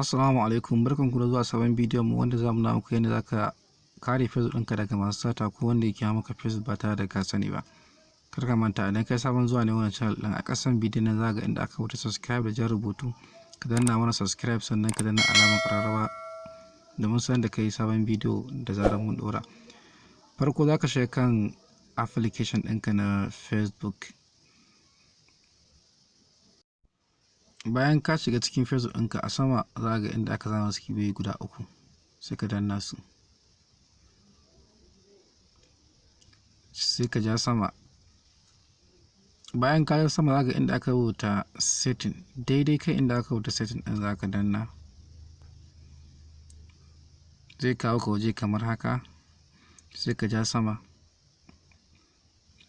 Assalamu alaikum, barkanku da zuwa sabon bidiyon mu wanda zamu nuna muku yadda zaka kare Facebook ɗinka daga masu sata ko wanda yake maka Facebook ba tare da ka sani ba. Kar ka manta idan kai sabon zuwa ne wannan channel ɗin, a ƙasan bidiyon nan zaka ga inda aka rubuta subscribe da jan rubutu, ka danna mana subscribe sannan ka danna alamar ƙararrawa domin sanar da kai sabon bidiyo da zarar mun ɗora. Farko zaka shiga kan application ɗinka na Facebook. Bayan ka shiga cikin Facebook ɗinka, a sama za ga inda aka zana skiboyi guda uku, sai ka danna su, sai ka ja sama. Bayan ka ja sama za ga inda aka rubuta setting, daidai kai inda aka rubuta setting ɗin za ka danna, zai kawo ka waje kamar haka, sai ka ja sama.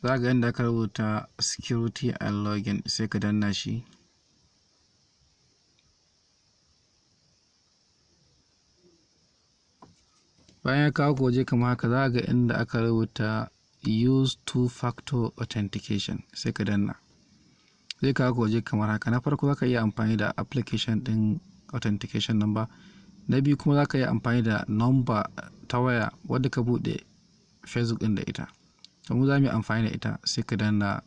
Za ga inda aka rubuta security and login, sai ka danna shi. Bayan ya kawo ka waje kamar haka, za ga inda aka rubuta use two-factor authentication, sai ka danna, zai kawo ka waje kamar haka. Na farko za ka iya amfani da application ɗin authentication number, na biyu kuma za ka iya amfani da number ta waya wadda ka buɗe Facebook ɗin da ita. To mu za mu yi amfani da ita, sai ka danna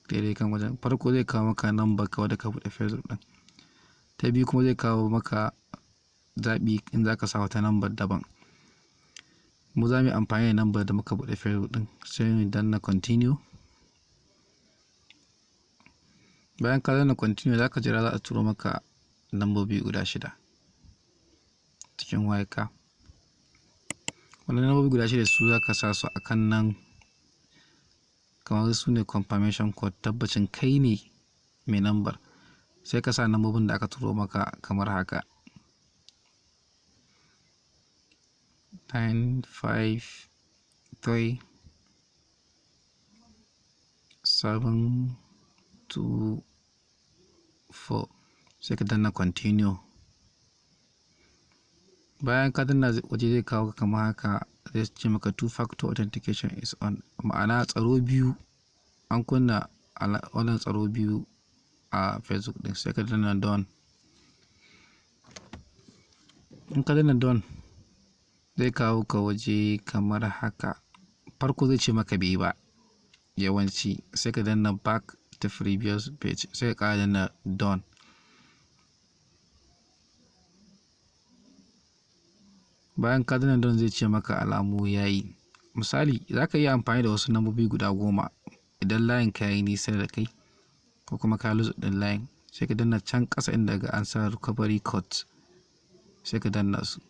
daidai kan wajen. Farko zai kawo maka number ka wadda ka buɗe Facebook ɗin, ta biyu kuma zai kawo maka zaɓi in za ka sa wata number daban. Mu za mu yi amfani da number da muka buɗe Facebook ɗin, sai mu danna continue. Bayan ka danna continue za ka jira, za a turo maka lambobi guda 6 cikin wayarka. Wannan lambobi guda 6 su za ka sa su a kan nan, kamar su ne confirmation code, tabbacin kai ne mai number. Sai ka sa lambobin da aka turo maka kamar haka: 9 5 3 7 2 4, sai ka danna continue. Bayan ka danna waje zai kawo ka kamar haka, zai ce maka two-factor authentication is on, ma'ana tsaro biyu an kunna, wannan tsaro biyu a Facebook ɗin, sai ka danna done. In ka danna done zai kawo ka waje kamar haka. Farko zai ce maka bai yi ba yawanci, sai ka danna back to previous page, sai ka ƙara danna done. Bayan ka danna done zai ce maka alamu yayi. Misali za ka iya amfani da wasu lambobi guda 10 idan layin ka yayi nisa da kai ko kuma ka lose ɗin layin, sai ka danna can ƙasa inda ga an sa recovery code, sai ka danna su.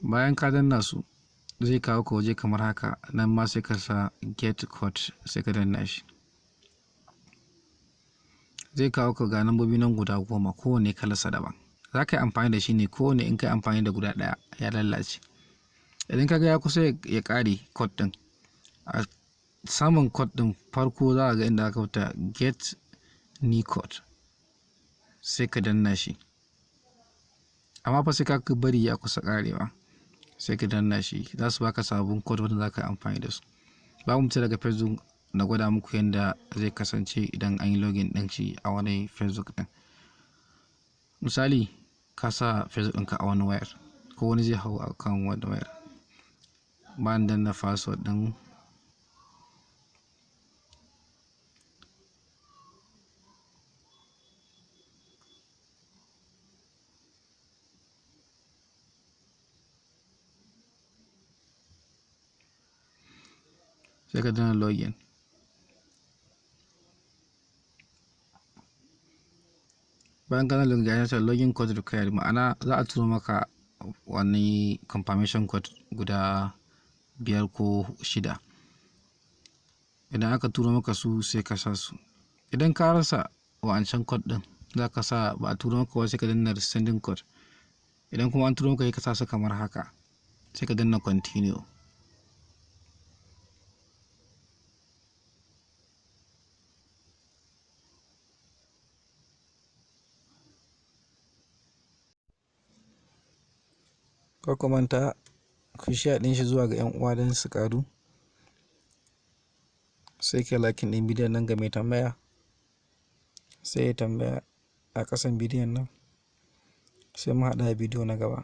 Bayan ka danna su zai kawo ka waje kamar haka, nan ma sai ka sa get code, sai ka danna shi. Zai kawo ka ga lambobi nan guda 10, kowanne kalarsa daban. Za ka yi amfani da shi ne kowanne in ka yi amfani da guda ɗaya ya lalace. Idan ka ga ya kusa ya ƙare code ɗin, a saman code ɗin farko za ka ga inda aka rubuta get new code, sai ka danna shi. Amma fa sai ka bari ya kusa ƙarewa, sai ka danna shi. Za su baka sabon code wanda za ka yi amfani da su. Ba mu fita daga Facebook na gwada muku yadda zai kasance idan an yi login ɗin shi a wani Facebook ɗin. Misali ka sa Facebook ɗinka a wani wayar, ko wani zai hau a kan wani wayar. Bayan danna password ɗin, sai ka danna login. Bayan ka danna login ya ce login code required, ma'ana za a turo maka wani confirmation code guda 5 ko 6. Idan aka turo maka su sai ka sa su. Idan ka rasa wancan code ɗin, za ka sa ba a turo maka ba, sai ka danna resending code. Idan kuma an turo maka sai ka sa su kamar haka, sai ka danna continue. Kar ku manta ku share ɗin shi zuwa ga 'yan uwa don su ƙaru, sai ka like ɗin bidiyon nan ga mai tambaya, sai ya tambaya a ƙasan bidiyon nan. sai mu haɗa bidiyo na gaba.